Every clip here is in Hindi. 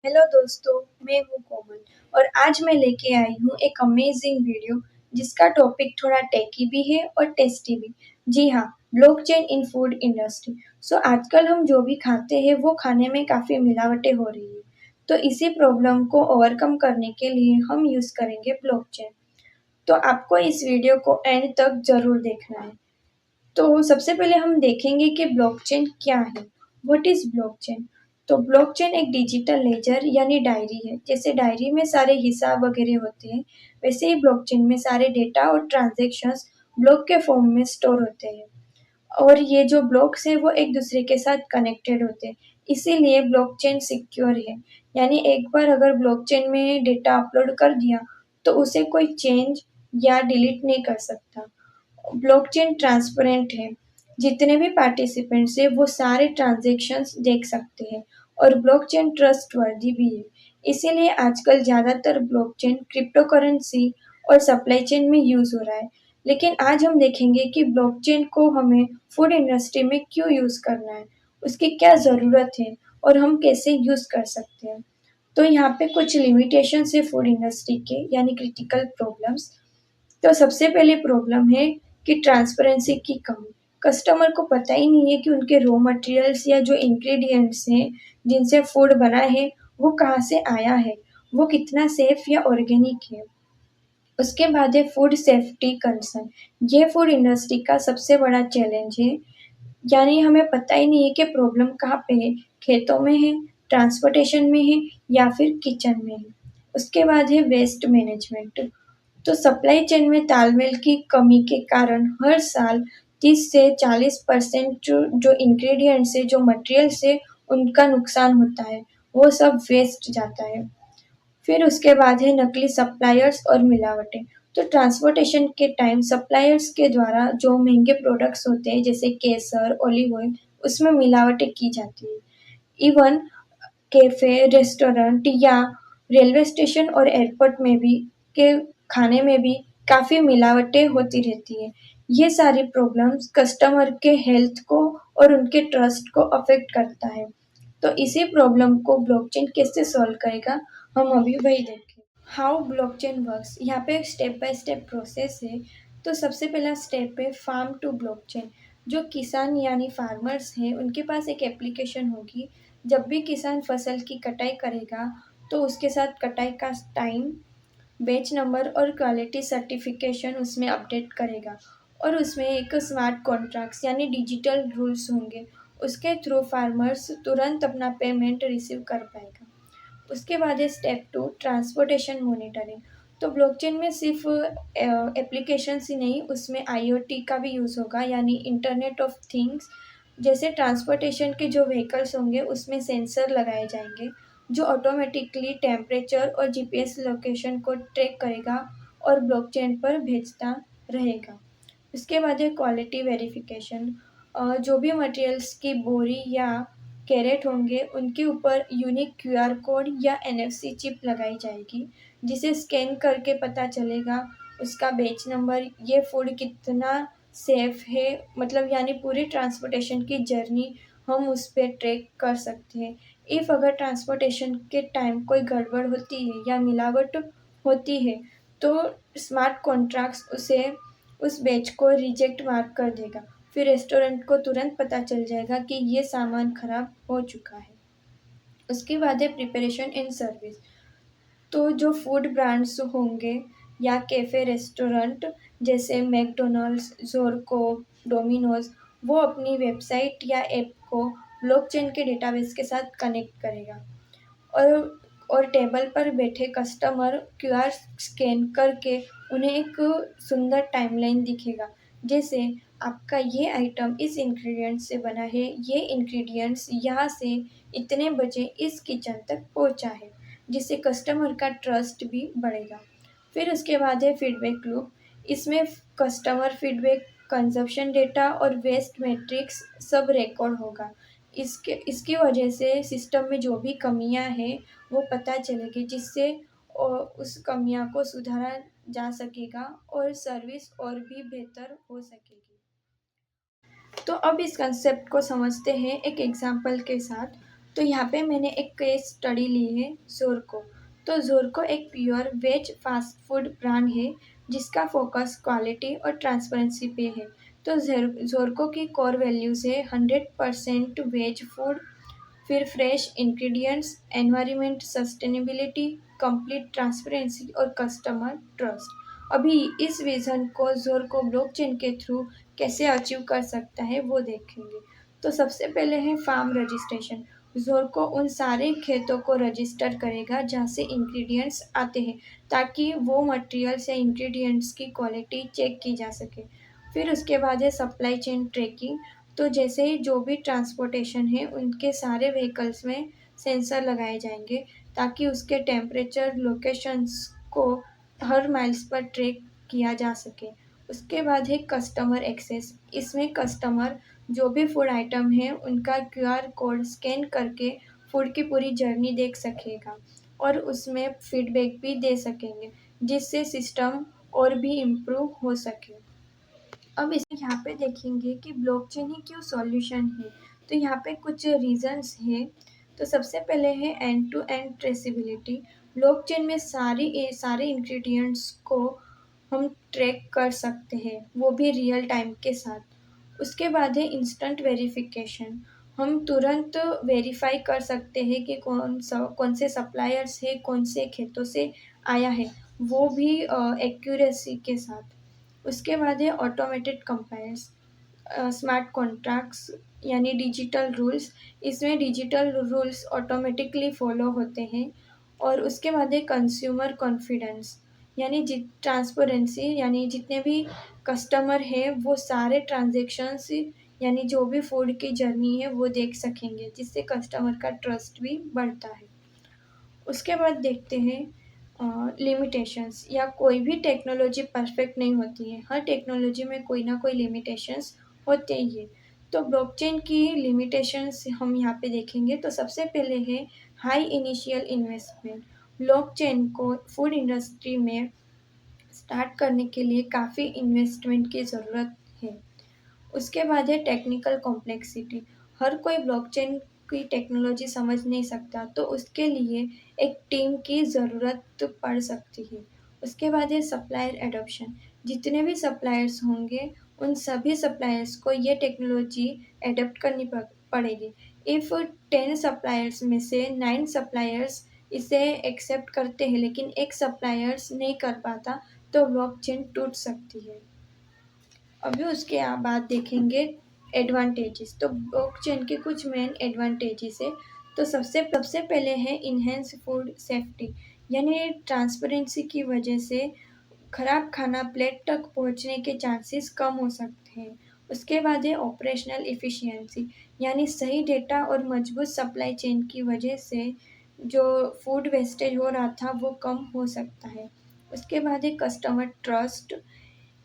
हेलो दोस्तों, मैं हूँ कोमल और आज मैं लेके आई हूँ एक अमेजिंग वीडियो जिसका टॉपिक थोड़ा टेकी भी है और टेस्टी भी। जी हाँ, ब्लॉकचेन इन फूड इंडस्ट्री। आजकल हम जो भी खाते हैं वो खाने में काफ़ी मिलावटें हो रही है। तो इसी प्रॉब्लम को ओवरकम करने के लिए हम यूज़ करेंगे ब्लॉकचेन। तो आपको इस वीडियो को एंड तक ज़रूर देखना है। तो सबसे पहले हम देखेंगे कि ब्लॉकचेन क्या है। What is blockchain? तो ब्लॉकचेन एक डिजिटल लेजर यानी डायरी है। जैसे डायरी में सारे हिसाब वगैरह होते हैं, वैसे ही ब्लॉकचेन में सारे डेटा और ट्रांजैक्शंस ब्लॉक के फॉर्म में स्टोर होते हैं। और ये जो ब्लॉक्स है वो एक दूसरे के साथ कनेक्टेड होते हैं, इसीलिए ब्लॉकचेन सिक्योर है। यानी एक बार अगर ब्लॉकचेन में डेटा अपलोड कर दिया तो उसे कोई चेंज या डिलीट नहीं कर सकता। ब्लॉकचेन ट्रांसपेरेंट है, जितने भी पार्टिसिपेंट्स है वो सारे ट्रांजेक्शन्स देख सकते हैं। और ब्लॉकचेन ट्रस्टवर्दी भी है, इसीलिए आजकल ज़्यादातर ब्लॉकचेन क्रिप्टो करेंसी और सप्लाई चेन में यूज़ हो रहा है। लेकिन आज हम देखेंगे कि ब्लॉकचेन को हमें फूड इंडस्ट्री में क्यों यूज़ करना है, उसकी क्या ज़रूरत है और हम कैसे यूज़ कर सकते हैं। तो यहाँ पे कुछ लिमिटेशंस है फूड इंडस्ट्री के, यानी क्रिटिकल प्रॉब्लम्स। तो सबसे पहले प्रॉब्लम है कि ट्रांसपेरेंसी की कमी। कस्टमर को पता ही नहीं है कि उनके रॉ मटेरियल्स या जो इंग्रेडिएंट्स हैं जिनसे फूड बना है वो कहाँ से आया है, वो कितना सेफ या ऑर्गेनिक है। उसके बाद है फूड सेफ्टी कंसर्न। ये फूड इंडस्ट्री का सबसे बड़ा चैलेंज है। यानी हमें पता ही नहीं है कि प्रॉब्लम कहाँ पे है, खेतों में है, ट्रांसपोर्टेशन में है या फिर किचन में है। उसके बाद है वेस्ट मैनेजमेंट। तो सप्लाई चेन में तालमेल की कमी के कारण हर साल 30 से 40% जो इंग्रेडिएंट्स है, जो मटेरियल्स है, उनका नुकसान होता है, वो सब वेस्ट जाता है। फिर उसके बाद है नकली सप्लायर्स और मिलावटें। तो ट्रांसपोर्टेशन के टाइम सप्लायर्स के द्वारा जो महंगे प्रोडक्ट्स होते हैं जैसे केसर, ऑलिव ऑयल, उसमें मिलावटें की जाती है। इवन कैफे, रेस्टोरेंट या रेलवे स्टेशन और एयरपोर्ट में भी के खाने में भी काफ़ी मिलावटें होती रहती है। ये सारी प्रॉब्लम्स कस्टमर के हेल्थ को और उनके ट्रस्ट को अफेक्ट करता है। तो इसी प्रॉब्लम को ब्लॉकचेन कैसे सॉल्व करेगा, हम अभी वही देखें। हाउ ब्लॉकचेन वर्क्स, यहाँ पे स्टेप बाय स्टेप प्रोसेस है। तो सबसे पहला स्टेप है फार्म टू ब्लॉकचेन। जो किसान यानी फार्मर्स हैं उनके पास एक एप्लीकेशन होगी। जब भी किसान फसल की कटाई करेगा तो उसके साथ कटाई का टाइम, बैच नंबर और क्वालिटी सर्टिफिकेशन उसमें अपडेट करेगा। और उसमें एक स्मार्ट कॉन्ट्रैक्ट्स यानी डिजिटल रूल्स होंगे। उसके थ्रू फार्मर्स तुरंत अपना पेमेंट रिसीव कर पाएगा। उसके बाद है स्टेप टू ट्रांसपोर्टेशन मॉनिटरिंग। तो ब्लॉकचेन में सिर्फ एप्लीकेशंस ही नहीं, उसमें आईओटी का भी यूज़ होगा, यानी इंटरनेट ऑफ थिंग्स। जैसे ट्रांसपोर्टेशन के जो व्हीकल्स होंगे उसमें सेंसर लगाए जाएंगे जो ऑटोमेटिकली टेम्परेचर और जीपीएस लोकेशन को ट्रैक करेगा और ब्लॉकचेन पर भेजता रहेगा। उसके बाद है क्वालिटी वेरिफिकेशन। जो भी मटेरियल्स की बोरी या कैरेट होंगे उनके ऊपर यूनिक क्यूआर कोड या एनएफसी चिप लगाई जाएगी, जिसे स्कैन करके पता चलेगा उसका बैच नंबर, ये फूड कितना सेफ है, मतलब यानी पूरी ट्रांसपोर्टेशन की जर्नी हम उस पर ट्रैक कर सकते हैं। इफ़ अगर ट्रांसपोर्टेशन के टाइम कोई गड़बड़ होती है या मिलावट होती है तो स्मार्ट कॉन्ट्रैक्ट्स उसे उस बैच को रिजेक्ट मार्क कर देगा। फिर रेस्टोरेंट को तुरंत पता चल जाएगा कि ये सामान खराब हो चुका है। उसके बाद है प्रिपरेशन एंड सर्विस। तो जो फूड ब्रांड्स होंगे या कैफ़े रेस्टोरेंट जैसे मैकडोनल्ड्स, ज़ोरको, डोमिनोज, वो अपनी वेबसाइट या ऐप को ब्लॉकचेन के डेटाबेस के साथ कनेक्ट करेगा। और टेबल पर बैठे कस्टमर क्यूआर स्कैन करके उन्हें एक सुंदर टाइमलाइन दिखेगा। जैसे आपका ये आइटम इस इंग्रेडिएंट से बना है, ये इंग्रेडिएंट्स यहाँ से इतने बजे इस किचन तक पहुँचा है, जिससे कस्टमर का ट्रस्ट भी बढ़ेगा। फिर उसके बाद है फीडबैक लूप। इसमें कस्टमर फीडबैक, कंजप्शन डेटा और वेस्ट मैट्रिक्स सब रिकॉर्ड होगा। इसकी वजह से सिस्टम में जो भी कमियां हैं वो पता चलेगी, जिससे उस कमियां को सुधारा जा सकेगा और सर्विस और भी बेहतर हो सकेगी। तो अब इस कंसेप्ट को समझते हैं एक एग्जाम्पल के साथ। तो यहाँ पे मैंने एक केस स्टडी ली है ज़ोरको। तो ज़ोरको एक pure veg fast food brand है जिसका फोकस क्वालिटी और ट्रांसपेरेंसी पे है। तो ज़ोरको की कोर वैल्यूज़ है 100% वेज फूड, फिर fresh ingredients, environment sustainability, complete transparency और कस्टमर ट्रस्ट। अभी इस विज़न को ज़ोरको ब्लॉकचेन के थ्रू कैसे अचीव कर सकता है वो देखेंगे। तो सबसे पहले है फार्म रजिस्ट्रेशन। ज़ोरको उन सारे खेतों को रजिस्टर करेगा जहाँ से इंग्रेडिएंट्स आते हैं, ताकि वो मटेरियल्स या इंग्रेडिएंट्स की क्वालिटी चेक की जा सके। फिर उसके बाद है सप्लाई चेन ट्रैकिंग। तो जैसे ही जो भी ट्रांसपोर्टेशन है उनके सारे व्हीकल्स में सेंसर लगाए जाएंगे, ताकि उसके टेम्परेचर लोकेशंस को हर माइल्स पर ट्रैक किया जा सके। उसके बाद है कस्टमर एक्सेस। इसमें कस्टमर जो भी फूड आइटम है उनका क्यूआर कोड स्कैन करके फूड की पूरी जर्नी देख सकेगा और उसमें फीडबैक भी दे सकेंगे, जिससे सिस्टम और भी इम्प्रूव हो सके। अब इसे यहाँ पे देखेंगे कि ब्लॉकचेन ही क्यों सॉल्यूशन है। तो यहाँ पे कुछ रीजंस है। तो सबसे पहले है end to end traceability. Blockchain में सारे इंग्रेडिएंट्स को हम ट्रैक कर सकते हैं, वो भी रियल टाइम के साथ। उसके बाद है इंस्टेंट वेरिफिकेशन। हम तुरंत वेरीफाई कर सकते हैं कि कौन से सप्लायर्स है, कौन से खेतों से आया है, वो भी एक्यूरेसी के साथ। उसके बाद है ऑटोमेटेड कंपाइल्स, स्मार्ट कॉन्ट्रैक्ट्स यानी डिजिटल रूल्स। इसमें डिजिटल रूल्स ऑटोमेटिकली फॉलो होते हैं। और उसके बाद है कंज्यूमर कॉन्फिडेंस, यानी ट्रांसपेरेंसी, यानी जितने भी कस्टमर हैं वो सारे ट्रांजेक्शन्स यानी जो भी फूड की जर्नी है वो देख सकेंगे, जिससे कस्टमर का ट्रस्ट भी बढ़ता है। उसके बाद देखते हैं लिमिटेशंस। या कोई भी टेक्नोलॉजी परफेक्ट नहीं होती है, हर टेक्नोलॉजी में कोई ना कोई लिमिटेशंस होते ही है। तो ब्लॉकचेन की लिमिटेशंस हम यहाँ पे देखेंगे। तो सबसे पहले है हाई इनिशियल इन्वेस्टमेंट। ब्लॉकचेन को फूड इंडस्ट्री में स्टार्ट करने के लिए काफ़ी इन्वेस्टमेंट की ज़रूरत है। उसके बाद है टेक्निकल कॉम्प्लेक्सिटी। हर कोई ब्लॉकचेन की टेक्नोलॉजी समझ नहीं सकता, तो उसके लिए एक टीम की ज़रूरत पड़ सकती है। उसके बाद है सप्लायर एडॉप्शन। जितने भी सप्लायर्स होंगे उन सभी सप्लायर्स को ये टेक्नोलॉजी एडप्ट करनी पड़ेगी। इफ़ 10 सप्लायर्स में से 9 सप्लायर्स इसे एक्सेप्ट करते हैं लेकिन एक सप्लायर्स नहीं कर पाता, तो ब्लॉकचेन टूट सकती है। अभी उसके बाद देखेंगे एडवांटेजेस। तो ब्लॉकचेन के कुछ मेन एडवांटेजेस है। तो सबसे सबसे पहले है इन्हेंस फूड सेफ्टी, यानी ट्रांसपेरेंसी की वजह से खराब खाना प्लेट तक पहुंचने के चांसेस कम हो सकते हैं। उसके बाद है ऑपरेशनल इफ़िशियंसी, यानी सही डेटा और मजबूत सप्लाई चेन की वजह से जो फूड वेस्टेज हो रहा था वो कम हो सकता है। उसके बाद है कस्टमर ट्रस्ट,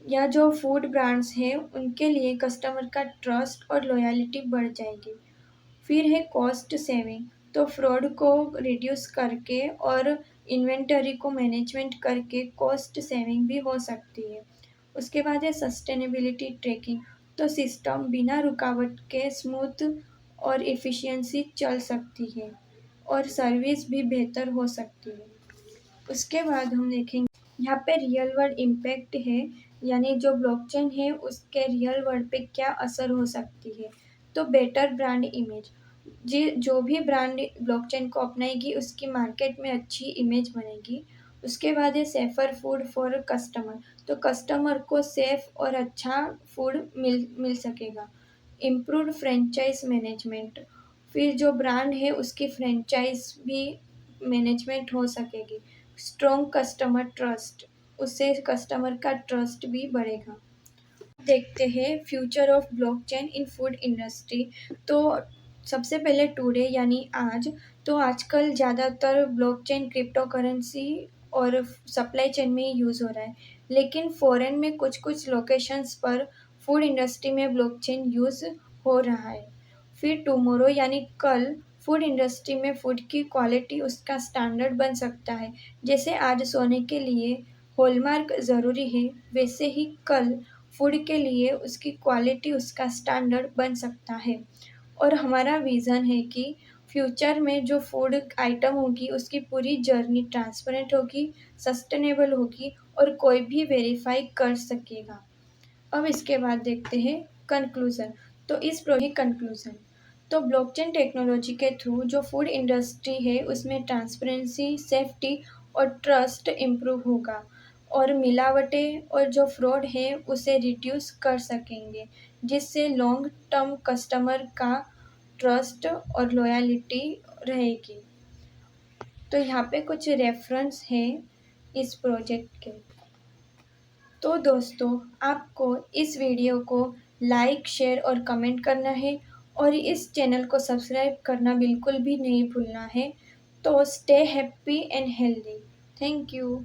या जो फूड ब्रांड्स हैं उनके लिए कस्टमर का ट्रस्ट और लॉयल्टी बढ़ जाएगी। फिर है कॉस्ट सेविंग। तो फ्रॉड को रिड्यूस करके और इन्वेंटरी को मैनेजमेंट करके कॉस्ट सेविंग भी हो सकती है। उसके बाद है सस्टेनेबिलिटी ट्रैकिंग। तो सिस्टम बिना रुकावट के स्मूथ और इफ़िशियंसी चल सकती है और सर्विस भी बेहतर हो सकती है। उसके बाद हम देखेंगे यहाँ पे रियल वर्ल्ड इम्पैक्ट है, यानी जो ब्लॉकचेन है उसके रियल वर्ल्ड पे क्या असर हो सकती है। तो बेटर ब्रांड इमेज। जी, जो भी ब्रांड ब्लॉकचेन को अपनाएगी उसकी मार्केट में अच्छी इमेज बनेगी। उसके बाद है सेफर फूड फॉर कस्टमर। तो कस्टमर को सेफ और अच्छा फूड मिल सकेगा। Improved franchise management. फिर जो ब्रांड है उसकी फ्रेंचाइज भी मैनेजमेंट हो सकेगी। स्ट्रॉन्ग कस्टमर ट्रस्ट, उससे कस्टमर का ट्रस्ट भी बढ़ेगा। देखते हैं future of blockchain in food industry. तो सबसे पहले टुडे यानी आज। तो आजकल ज़्यादातर ब्लॉकचेन क्रिप्टो करेंसी और सप्लाई चेन में यूज़ हो रहा है, लेकिन फॉरेन में कुछ कुछ लोकेशंस पर फूड इंडस्ट्री में ब्लॉकचेन यूज़ हो रहा है। फिर टुमारो यानी कल फूड इंडस्ट्री में फूड की क्वालिटी उसका स्टैंडर्ड बन सकता है। जैसे आज सोने के लिए हॉलमार्क ज़रूरी है, वैसे ही कल फूड के लिए उसकी क्वालिटी उसका स्टैंडर्ड बन सकता है। और हमारा विज़न है कि फ्यूचर में जो फूड आइटम होगी उसकी पूरी जर्नी ट्रांसपेरेंट होगी, सस्टेनेबल होगी और कोई भी वेरीफाई कर सकेगा। अब इसके बाद देखते हैं कंक्लूज़न। तो इस प्रोजेक्ट कंक्लूज़न, तो ब्लॉकचेन टेक्नोलॉजी के थ्रू जो फूड इंडस्ट्री है उसमें ट्रांसपेरेंसी, सेफ्टी और ट्रस्ट इम्प्रूव होगा और मिलावटें और जो फ्रॉड है उसे रिड्यूस कर सकेंगे, जिससे लॉन्ग टर्म कस्टमर का ट्रस्ट और लॉयल्टी रहेगी। तो यहाँ पे कुछ रेफरेंस है इस प्रोजेक्ट के। तो दोस्तों, आपको इस वीडियो को लाइक, शेयर और कमेंट करना है और इस चैनल को सब्सक्राइब करना बिल्कुल भी नहीं भूलना है। तो stay happy and healthy. Thank you.